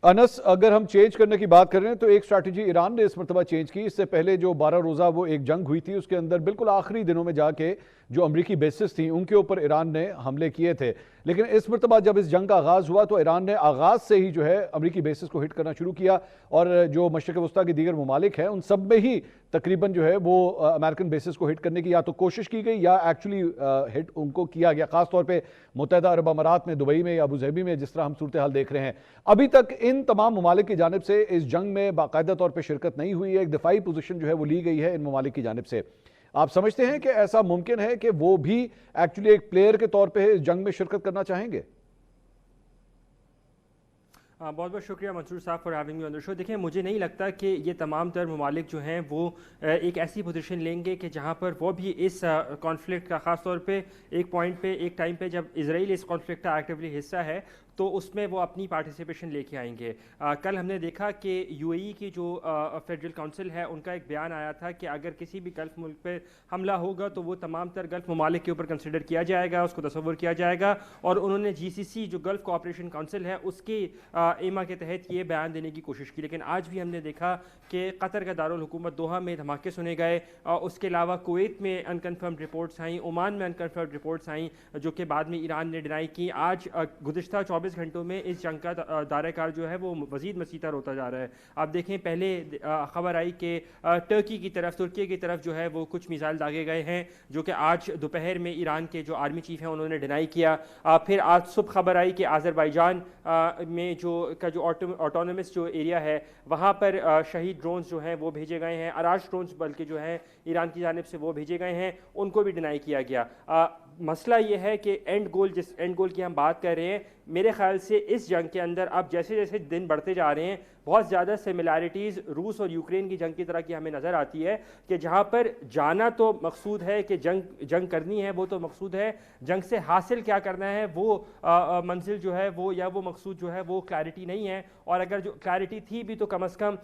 انس، اگر ہم چینج کرنے کی بات کر رہے ہیں تو ایک اسٹریٹجی ایران نے اس مرتبہ چینج کی. اس سے پہلے جو 12 روزہ وہ ایک جنگ ہوئی تھی، اس کے اندر بالکل آخری دنوں میں جا کے جو امریکی بیسز تھیں ان کے اوپر ایران نے حملے کیے تھے. لیکن اس مرتبہ جب اس جنگ کا آغاز ہوا تو ایران نے آغاز سے ہی جو ہے امریکی بیسز کو ہٹ کرنا شروع کیا، اور جو مشرق وسطیٰ کے دیگر ممالک ہیں ان سب میں ہی تقریباً جو ہے وہ امریکن بیسز کو ہٹ کرنے کی یا تو کوشش کی گئی یا ایکچولی ہٹ ان کو کیا گیا، خاص طور پہ متحدہ عرب امارات میں، دبئی میں یا ابوظہبی میں جس طرح ہم صورتحال دیکھ رہے ہیں. ابھی تک ان تمام ممالک کی جانب سے اس جنگ میں باقاعدہ طور پہ شرکت نہیں ہوئی ہے، ایک دفاعی پوزیشن جو ہے وہ لی گئی ہے ان ممالک کی جانب سے. آپ سمجھتے ہیں کہ ایسا ممکن ہے کہ وہ بھی ایکچولی ایک پلیئر کے طور پہ اس جنگ میں شرکت کرنا چاہیں گے؟ بہت بہت شکریہ منصور صاحب فار ہیونگ می آن دی شو. دیکھیں، مجھے نہیں لگتا کہ یہ تمام تر ممالک جو ہیں وہ ایک ایسی پوزیشن لیں گے کہ جہاں پر وہ بھی اس کانفلکٹ کا، خاص طور پہ ایک پوائنٹ پہ، ایک ٹائم پہ جب اسرائیل اس کانفلکٹ کا ایکٹیولی حصہ ہے تو اس میں وہ اپنی پارٹیسپیشن لے کے آئیں گے. کل ہم نے دیکھا کہ یو اے ای کی جو فیڈرل کونسل ہے ان کا ایک بیان آیا تھا کہ اگر کسی بھی گلف ملک پہ حملہ ہوگا تو وہ تمام تر گلف ممالک کے اوپر کنسیڈر کیا جائے گا، اس کو تصور کیا جائے گا. اور انہوں نے جی سی سی جو گلف کوآپریشن کونسل ہے اس کی ایما کے تحت یہ بیان دینے کی کوشش کی. لیکن آج بھی ہم نے دیکھا کہ قطر کا دارالحکومت دوحہ میں دھماکے سنے گئے. اس کے علاوہ کویت میں انکنفرمڈ رپورٹس آئیں، عمان میں انکنفرمڈ رپورٹس آئیں جو کہ بعد میں ایران نے ڈینائی کی. آج گزشتہ 24 گھنٹوں میں اس جنگ کا دائرہ کار جو ہے وہ مزید مسیطر ہوتا جا رہا ہے. آپ دیکھیں، پہلے خبر آئی کہ ٹرکی کی طرف، ترکی کی طرف جو ہے وہ کچھ میزائل داغے گئے ہیں جو کہ آج دوپہر میں ایران کے جو آرمی چیف ہیں انہوں نے ڈینائی کیا. پھر آج صبح خبر آئی کہ آذربائیجان میں جو آٹونومس جو ایریا ہے وہاں پر شہید ڈرونز جو ہیں وہ بھیجے گئے ہیں. اراش ڈرونز بلکہ جو ہیں ایران کی جانب سے وہ بھیجے گئے ہیں، ان کو بھی ڈینائی کیا گیا. مسئلہ یہ ہے کہ اینڈ گول، جس اینڈ گول کی ہم بات کر رہے ہیں، میرے خیال سے اس جنگ کے اندر اب جیسے جیسے دن بڑھتے جا رہے ہیں بہت زیادہ سملیرٹیز روس اور یوکرین کی جنگ کی طرح کی ہمیں نظر آتی ہے کہ جہاں پر جانا تو مقصود ہے کہ جنگ کرنی ہے، وہ تو مقصود ہے، جنگ سے حاصل کیا کرنا ہے وہ منزل جو ہے وہ یا وہ مقصود جو ہے وہ کلیئرٹی نہیں ہے. اور اگر جو کلیئرٹی تھی بھی تو کم از کم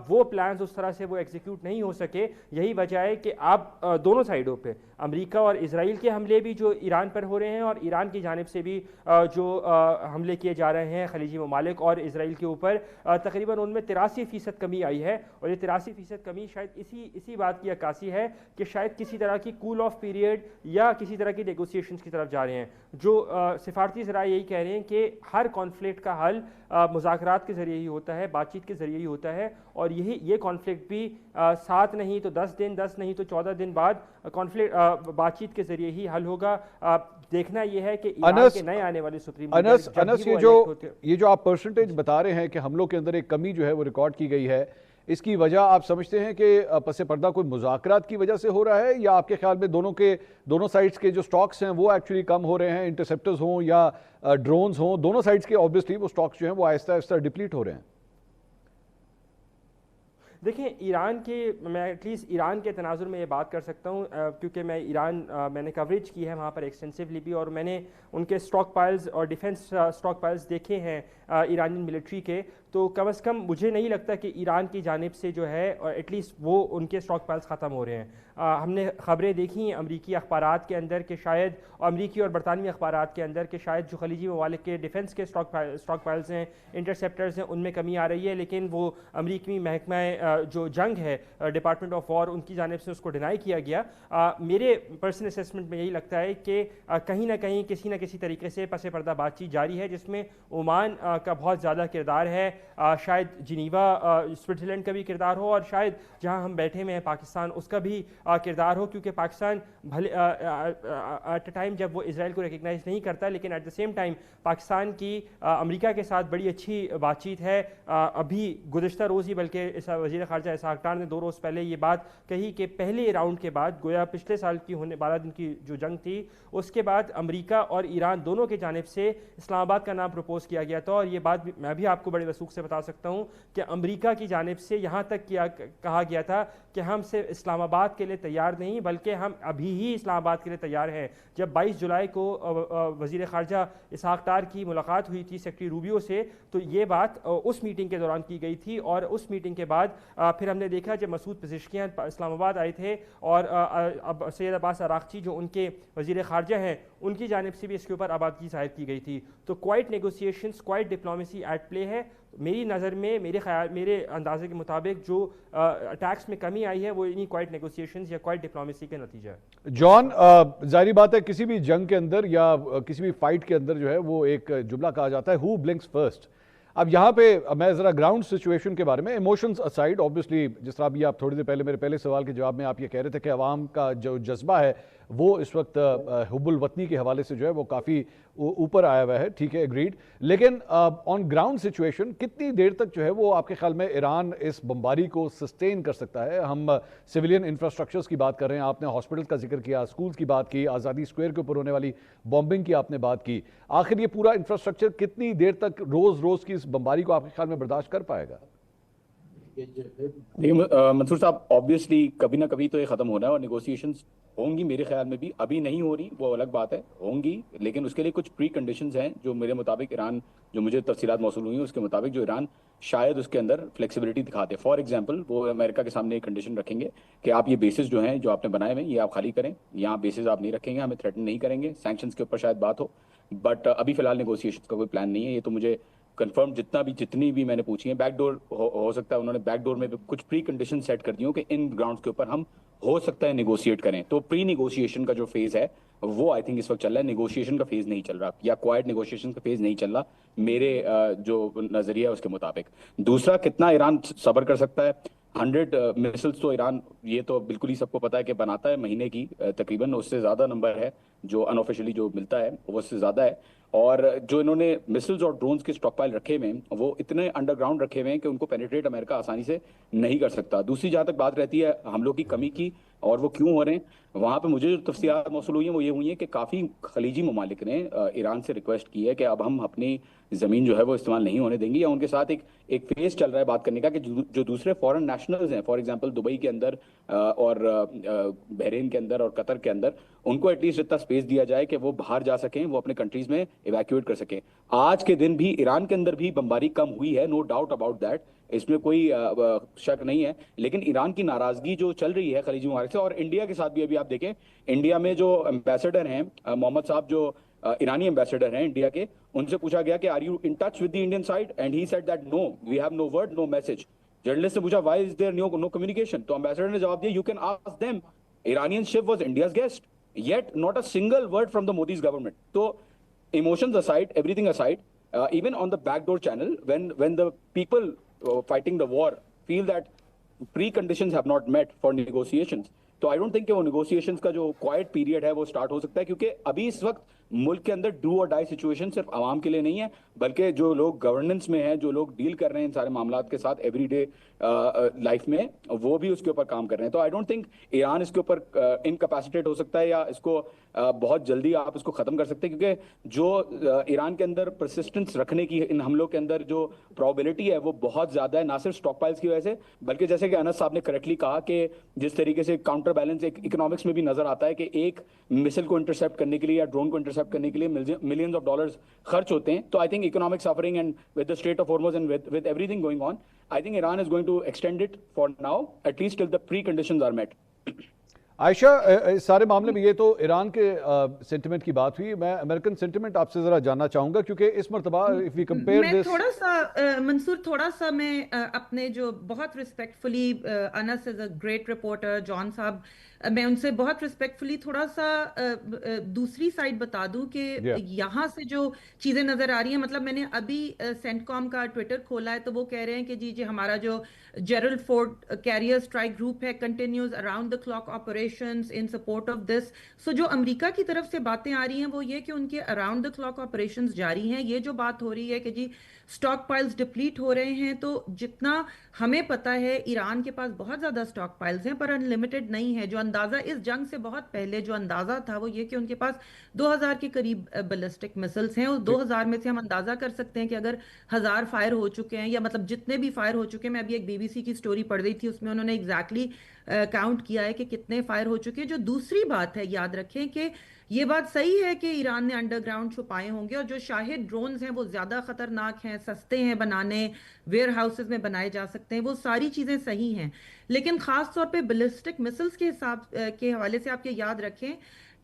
وہ پلانز اس طرح سے وہ ایگزیکیوٹ نہیں ہو سکے. یہی وجہ ہے کہ آپ دونوں سائڈوں پہ امریکہ اور اسرائیل کے حملے بھی جو ایران پر ہو رہے ہیں اور ایران کی جانب سے بھی جو حملے کیے جا رہے ہیں خلیجی ممالک اور اسرائیل کے اوپر، تقریباً ان میں 83% کمی آئی ہے. اور یہ 83% کمی شاید اسی بات کی عکاسی ہے کہ شاید کسی طرح کی کول آف پیریڈ یا کسی طرح کی نیگوسیشنز کی طرف جا رہے ہیں. جو سفارتی ذرائع یہی کہہ رہے ہیں کہ ہر کانفلکٹ کا حل مذاکرات کے ذریعے ہی ہوتا ہے، بات چیت کے ذریعے ہی ہوتا ہے. اور یہ کانفلکٹ بھی 7 نہیں تو 10 دن، 10 نہیں تو 14 دن بعد کانفلکٹ بات چیت کے ذریعے ہی حل ہوگا. دیکھنا یہ ہے کہ ایران کے نئے آنے والے سپریم انس یہ جو آپ پرسنٹیج بتا رہے ہیں کہ حملوں کے اندر ایک کمی جو ہے وہ ریکارڈ کی گئی ہے، اس کی وجہ آپ سمجھتے ہیں کہ پس پردہ کوئی مذاکرات کی وجہ سے ہو رہا ہے، یا آپ کے خیال میں دونوں سائٹس کے جو سٹاکس ہیں وہ ایکچولی کم ہو رہے ہیں، انٹرسیپٹرز ہوں یا ڈرونز ہوں، دونوں سائٹس کے obviously وہ سٹاکس جو ہیں وہ آہستہ آہستہ ڈپلیٹ ہو رہے ہیں؟ دیکھیں، ایران کے، میں ایٹ لیسٹ ایران کے تناظر میں یہ بات کر سکتا ہوں کیونکہ میں نے کوریج کی ہے وہاں پر ایکسٹینسیولی بھی، اور میں نے ان کے سٹاک پائلز اور ڈیفنس سٹاک پائلز دیکھے ہیں ایرانی ملٹری کے. تو کم از کم مجھے نہیں لگتا کہ ایران کی جانب سے جو ہے ایٹ لیسٹ وہ ان کے سٹاک پائلز ختم ہو رہے ہیں. ہم نے خبریں دیکھی ہیں امریکی اخبارات کے اندر کہ شاید، امریکی اور برطانوی اخبارات کے اندر کہ شاید جو خلیجی ممالک کے ڈیفنس کے سٹاک پائلز ہیں، انٹرسیپٹرز ہیں، ان میں کمی آ رہی ہے. لیکن وہ امریکی محکمہ جو جنگ ہے ڈپارٹمنٹ آف وار، ان کی جانب سے اس کو ڈینائی کیا گیا. میرے پرسنل اسیسمنٹ میں یہی لگتا ہے کہ کہیں نہ کہیں کسی نہ کسی طریقے سے پس پردہ بات چیت جاری ہے جس میں عمان کا بہت زیادہ کردار ہے، شاید جنیوا سوئٹزرلینڈ کا بھی کردار ہو، اور شاید جہاں ہم بیٹھے ہوئے ہیں پاکستان اس کا بھی کردار ہو. کیونکہ پاکستان بھلے ایٹ اے ٹائم جب وہ اسرائیل کو ریکگنائز نہیں کرتا، لیکن at the same time Pakistan کی امریکہ کے ساتھ بڑی اچھی بات چیت ہے. ابھی گزشتہ روز ہی بلکہ وزیر خارجہ اسحاق ڈار نے 2 روز پہلے یہ بات کہی کہ پہلے راؤنڈ کے بعد، گویا پچھلے سال کی 12 دن کی جو جنگ تھی اس کے بعد امریکہ اور ایران دونوں کی جانب سے اسلام آباد کا نام پروپوز کیا گیا تھا. اور یہ بات میں بھی آپ کو بڑے وثوق سے بتا سکتا ہوں کہ امریکہ کی جانب سے یہاں تک کہا گیا تھا کہ ہم صرف اسلام آباد کے لیے تیار نہیں بلکہ ہم ابھی ہی اسلام آباد کے لیے تیار ہیں. جب 22 جولائی کو وزیر خارجہ اسحاق ڈار کی ملاقات ہوئی تھی سیکرٹری روبیو سے، تو یہ بات اس میٹنگ کے دوران کی گئی تھی. اور اس میٹنگ کے بعد پھر ہم نے دیکھا جب مسعود پزشکیان اسلام آباد آئے تھے اور اب سید عباس عراقچی جو ان کے وزیر خارجہ ہیں ان کی جانب سے بھی اس کے اوپر آبادگی ظاہر کی گئی تھی. تو quiet negotiations, quiet diplomacy at play ہے. میری نظر میں میرے اندازے کے مطابق جو اٹیکس میں کمی آئی ہے وہ انہی کوائٹ نیگوسیشنز یا کوائٹ ڈپلومیسی کا نتیجہ ہے۔ جان، ظاہری بات ہے کسی بھی جنگ کے اندر یا کسی بھی فائٹ کے اندر جو ہے وہ ایک جملہ کہا جاتا ہے ہو بلنکس فرسٹ۔ اب یہاں پہ میں ذرا گراؤنڈ سچویشن کے بارے میں، ایموشنز اسائڈ آبویسلی، جس طرح بھی آپ تھوڑی دیر پہلے میرے پہلے سوال کے جواب میں آپ یہ کہہ رہے تھے کہ عوام کا جو جذبہ ہے وہ اس وقت حب الوطنی کے حوالے سے جو ہے وہ کافی اوپر آیا ہوا ہے، ٹھیک ہے، ایگریڈ، لیکن آن گراؤنڈ سچویشن کتنی دیر تک جو ہے وہ آپ کے خیال میں ایران اس بمباری کو سسٹین کر سکتا ہے؟ ہم سویلین انفراسٹرکچرز کی بات کر رہے ہیں، آپ نے ہاسپٹل کا ذکر کیا، سکولز کی بات کی، آزادی اسکوائر کے اوپر ہونے والی بامبنگ کی آپ نے بات کی، آخر یہ پورا انفراسٹرکچر کتنی دیر تک روز روز کی اس بمباری کو آپ کے خیال میں برداشت کر پائے گا؟ منصور صاحب، آبویسلی کبھی نہ کبھی تو یہ ختم ہونا ہے اور نیگوسیشنز ہوں گی، میرے خیال میں بھی ابھی نہیں ہو رہی وہ الگ بات ہے، ہوں گی، لیکن اس کے لیے کچھ پری کنڈیشنز ہیں جو میرے مطابق ایران، جو مجھے تفصیلات موصول ہوئی ہیں اس کے مطابق جو ایران شاید اس کے اندر فلیکسیبلٹی دکھاتے۔ فار ایگزامپل وہ امریکہ کے سامنے ایک کنڈیشن رکھیں گے کہ آپ یہ بیسز جو ہیں جو آپ نے بنائے ہوئے ہیں یہ آپ خالی کریں، یہاں بیسز آپ نہیں رکھیں گے، ہمیں تھریٹن نہیں کریں گے، سینکشنز کے اوپر شاید بات ہو، بٹ ابھی فی الحال نیگوسیشن کا کوئی پلان نہیں ہے۔ یہ تو مجھے کنفرم جتنی بھی میں نے پوچھی ہیں، بیک ڈور ہو سکتا ہے انہوں نے بیک ڈور میں کچھ پری کنڈیشن سیٹ کر دی ہوں کہ ان گراؤنڈز کے اوپر ہم ہو سکتا ہے نیگوشیٹ کریں، تو پری نیگوشیشن کا جو فیز ہے وہ آئی تھنک اس وقت چل رہا ہے، نیگوشیشن کا فیز نہیں چل رہا یا کوائٹ نیگوشیشن کا فیز نہیں چل رہا میرے جو نظریہ ہے اس کے مطابق۔ دوسرا، کتنا ایران صبر کر سکتا ہے؟ 100 مسلس تو ایران، یہ تو بالکل ہی سب کو پتا ہے کہ بناتا ہے مہینے کی، تقریباً اس سے زیادہ نمبر ہے جو ان آفیشلی جو ملتا ہے وہ اس سے زیادہ ہے، اور جو انہوں نے مسلز اور ڈرونز کے اسٹاک پائل رکھے ہوئے ہیں وہ اتنے انڈر گراؤنڈ رکھے ہوئے ہیں کہ ان کو پینیٹریٹ امریکہ آسانی سے نہیں کر سکتا۔ دوسری جہاں تک بات رہتی ہے حملوں کی کمی کی اور وہ کیوں ہو رہے ہیں، وہاں پہ مجھے جو تفصیلات موصول ہوئی ہیں وہ یہ ہوئی ہیں کہ کافی خلیجی ممالک نے ایران سے ریکویسٹ کی ہے کہ اب ہم اپنی زمین جو ہے وہ استعمال نہیں ہونے دیں گے، یا ان کے ساتھ ایک فیز چل رہا ہے بات کرنے کا کہ جو دوسرے فورن نیشنلز ہیں، فار ایگزامپل دبئی کے اندر اور بحرین کے اندر اور قطر کے اندر، ان کو ایٹ لیسٹ اتنا اسپیس دیا جائے کہ وہ باہر جا سکیں، وہ اپنے کنٹریز میں ایویکویٹ کر سکیں۔ آج کے دن بھی ایران کے اندر بھی بمباری کم ہوئی ہے، نو ڈاؤٹ اباؤٹ دیٹ، اس میں کوئی شک نہیں ہے، لیکن ایران کی ناراضگی جو چل رہی ہے خلیجی ممالک سے، اور انڈیا کے ساتھ بھی ابھی آپ دیکھیں انڈیا میں جو امبیسڈر ہیں محمد صاحب، جو ایرانی امبیسڈر ہیں انڈیا کے، ان سے پوچھا گیا کہ are you in touch with the Indian side, and he said that no, we have no word no message. Journalist نے پوچھا why is there no communication, تو امبیسڈر نے جواب دیا you can ask them, Iranian ship was India's guest, yet not a single word from the Modi's government. So, emotions aside, everything aside, even on the backdoor channel, when the people fighting the war feel that preconditions have not met for negotiations, تو I don't think کہ وہ negotiations کا جو quite period ہے وہ start ہو سکتا ہے، کیونکہ ابھی اس وقت ملک کے اندر ڈو اور ڈائی سچویشن صرف عوام کے لیے نہیں ہے، بلکہ جو لوگ گورننس میں ہیں، جو لوگ ڈیل کر رہے ہیں ان سارے معاملات کے ساتھ ایوری ڈے لائف میں، وہ بھی اس کے اوپر کام کر رہے ہیں۔ تو آئی ڈونٹ تھنک ایران اس کے اوپر انکیپیسیٹیٹ ہو سکتا ہے یا اس کو بہت جلدی آپ اس کو ختم کر سکتے ہیں، کیونکہ جو ایران کے اندر پرسسٹنس رکھنے کی ان حملوں کے اندر جو پرابیلٹی ہے وہ بہت زیادہ ہے، نہ صرف اسٹاک پائلز کی وجہ سے، بلکہ جیسے کہ انس صاحب نے کریکٹلی کہا کہ جس طریقے سے کاؤنٹر بیلنس ایک اکنامکس میں بھی نظر آتا ہے کہ ایک مسل کو انٹرسیپٹ کرنے کے لیے یا ڈرون کو انٹرسیپٹ کرنے کے لیے ملینز آف ڈالرز خرچ ہوتے ہیں، تو I think economic suffering and with the Strait of Hormuz and with everything going on, I think Iran is going to extend it for now at least till the preconditions are met. Ayesha, اس سارے معاملے میں یہ تو ایران کے sentiment کی بات ہوئی، میں امریکن سینٹیمنٹ آپ سے ذرا جاننا چاہوں گا، کیونکہ اس مرتبہ if we compare میں this، تھوڑا سا منصور، تھوڑا سا میں اپنے جو بہت رسپیکٹفلی، انس از اے گریٹ رپورٹر، جان صاحب، میں ان سے بہت رسپیکٹفلی تھوڑا سا دوسری سائڈ بتا دوں کہ یہاں سے جو چیزیں نظر آ رہی ہیں، مطلب میں نے ابھی سینٹ کام کا ٹویٹر کھولا ہے تو وہ کہہ رہے ہیں کہ جی ہمارا جو Gerald Ford carrier strike group ہے continues around the clock operations in support of this. So جو امریکہ کی طرف سے باتیں آ رہی ہیں وہ یہ کہ ان کے اراؤنڈ دا کلاک آپریشنز جاری ہیں۔ یہ جو بات ہو رہی ہے کہ جی اسٹاک پائلز ڈپلیٹ ہو رہے ہیں، تو جتنا ہمیں پتہ ہے ایران کے پاس بہت زیادہ اسٹاک پائلز ہیں پر ان لمیٹڈ نہیں ہے۔ جو اندازہ اس جنگ سے بہت پہلے جو اندازہ تھا وہ یہ کہ ان کے پاس 2000 کے قریب بیلسٹک مسلس ہیں، اس 2000 میں سے ہم اندازہ کر سکتے ہیں کہ اگر 1000 فائر ہو چکے ہیں، یا مطلب جتنے بھی فائر ہو چکے ہیں، میں ابھی ایک BBC کی سٹوری پڑھ رہی تھی، اس میں انہوں نے ایگزیکٹلی کاؤنٹ کیا ہے کہ کتنے فائر ہو چکے ہیں۔ جو دوسری بات ہے، یاد رکھیں کہ یہ بات صحیح ہے کہ ایران نے انڈر گراؤنڈ چھپائے ہوں گے، اور جو شاہد ڈرونز ہیں وہ زیادہ خطرناک ہیں، سستے ہیں بنانے، ویئر ہاؤسز میں بنائے جا سکتے ہیں، وہ ساری چیزیں صحیح ہیں، لیکن خاص طور پہ بیلسٹک مسلس کے حوالے سے آپ یہ یاد رکھیں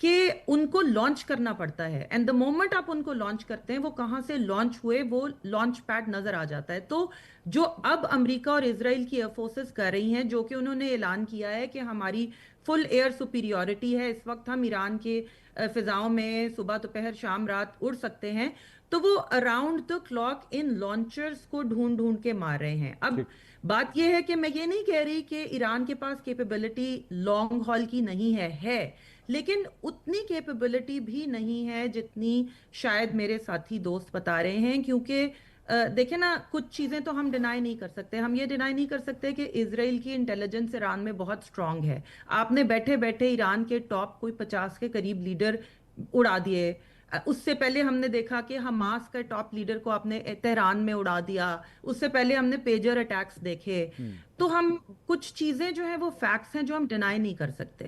کہ ان کو لانچ کرنا پڑتا ہے، اینڈ دا مومنٹ آپ ان کو لانچ کرتے ہیں وہ کہاں سے لانچ ہوئے وہ لانچ پیڈ نظر آ جاتا ہے. تو جو اب امریکہ اور اسرائیل کی ایئر فورسز کر رہی ہیں، جو کہ انہوں نے اعلان کیا ہے کہ ہماری فل ایئر سپیریورٹی ہے، اس وقت ہم ایران کے فضاؤں میں صبح دوپہر شام رات اڑ سکتے ہیں، تو وہ around the clock in launchers کو ڈھونڈ ڈھونڈ کے مار رہے ہیں. اب بات یہ ہے کہ میں یہ نہیں کہہ رہی کہ ایران کے پاس کیپیبلٹی لانگ ہال کی نہیں ہے، لیکن اتنی کیپیبلٹی بھی نہیں ہے جتنی شاید میرے ساتھی دوست بتا رہے ہیں. کیونکہ دیکھیں نا، کچھ چیزیں تو ہم ڈینائی نہیں کر سکتے. ہم یہ ڈینائی نہیں کر سکتے کہ اسرائیل کی انٹیلیجنس ایران میں بہت سٹرونگ ہے. آپ نے بیٹھے بیٹھے ایران کے ٹاپ کوئی 50 کے قریب لیڈر اڑا دیے. اس سے پہلے ہم نے دیکھا کہ حماس کا ٹاپ لیڈر کو آپ نے تہران میں اڑا دیا. اس سے پہلے ہم نے پیجر اٹیکس دیکھے. تو ہم کچھ چیزیں جو ہیں وہ فیکٹس ہیں جو ہم ڈینائی نہیں کر سکتے.